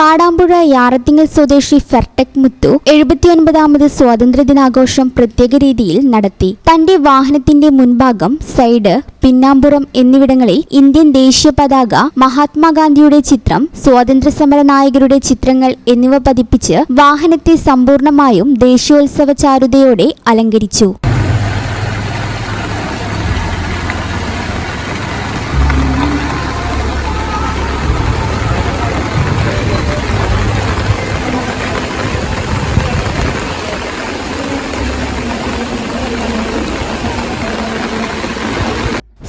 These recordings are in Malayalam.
കാടാമ്പുഴ യാറത്തിങ്ങൽ സ്വദേശി ഫെർടെക് മുത്തു 79ാമത് സ്വാതന്ത്ര്യദിനാഘോഷം പ്രത്യേക രീതിയിൽ നടത്തി. തന്റെ വാഹനത്തിന്റെ മുൻഭാഗം, സൈഡ്, പിന്നാമ്പുറം എന്നിവിടങ്ങളിൽ ഇന്ത്യൻ ദേശീയ പതാക, മഹാത്മാഗാന്ധിയുടെ ചിത്രം, സ്വാതന്ത്ര്യസമര നായകരുടെ ചിത്രങ്ങൾ എന്നിവ പതിപ്പിച്ച് വാഹനത്തെ സമ്പൂർണമായും ദേശീയോത്സവ ചാരുതയോടെ അലങ്കരിച്ചു.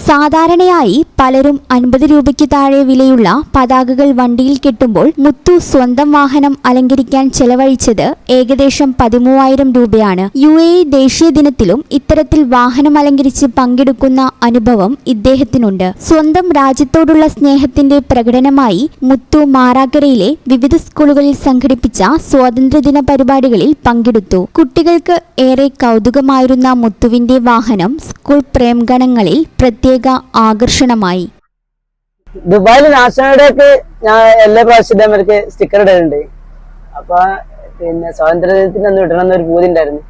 സാധാരണയായി പലരും 50 രൂപയ്ക്ക് താഴെ വിലയുള്ള പതാകകൾ വണ്ടിയിൽ കെട്ടുമ്പോൾ മുത്തു സ്വന്തം വാഹനം അലങ്കരിക്കാൻ ചെലവഴിച്ചത് ഏകദേശം 13,000 രൂപയാണ്. UAE ദേശീയ ദിനത്തിലും ഇത്തരത്തിൽ വാഹനം അലങ്കരിച്ച് പങ്കെടുക്കുന്ന അനുഭവം ഇദ്ദേഹത്തിനുണ്ട്. സ്വന്തം രാജ്യത്തോടുള്ള സ്നേഹത്തിന്റെ പ്രകടനമായി മുത്തു മാറാക്കരയിലെ വിവിധ സ്കൂളുകളിൽ സംഘടിപ്പിച്ച സ്വാതന്ത്ര്യദിന പരിപാടികളിൽ പങ്കെടുത്തു. കുട്ടികൾക്ക് ഏറെ കൗതുകമായിരുന്ന മുത്തുവിന്റെ വാഹനം സ്കൂൾ പ്രേംഗണങ്ങളിൽ പ്രത്യേക ആകർഷണമായി. ദുബായിൽ നാഷണൽ ഡേക്ക് ഞാൻ എല്ലാ പ്രാവശ്യവും അവർക്ക് സ്റ്റിക്കർ ഇടാറുണ്ട്. അപ്പൊ പിന്നെ സ്വാതന്ത്ര്യദിനത്തിന് അന്ന് ഇടണം എന്നൊരു പൂതി ഉണ്ടായിരുന്നു.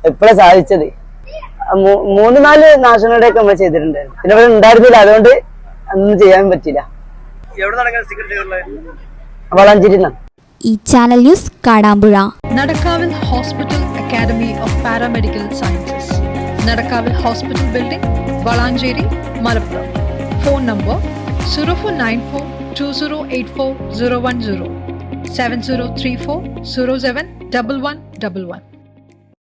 എപ്പോഴാണ് സാധിച്ചത്. 3-4 നാഷണൽ ഡേക്ക് നമ്മൾ ചെയ്തിട്ടുണ്ടായിരുന്നു. പിന്നെ ഇവിടെ ഉണ്ടായിരുന്നില്ല, അതുകൊണ്ട് അതൊന്നും ചെയ്യാൻ പറ്റില്ല. വളാഞ്ചേരി. ഈ ചാനൽ ന്യൂസ് കാടാമ്പുഴ. നടക്കാവിൽ hospital academy of paramedical sciences, നടക്കാവിൽ hospital building, Valanchery, Malappuram. Phone number 04942084 010 7034 071111.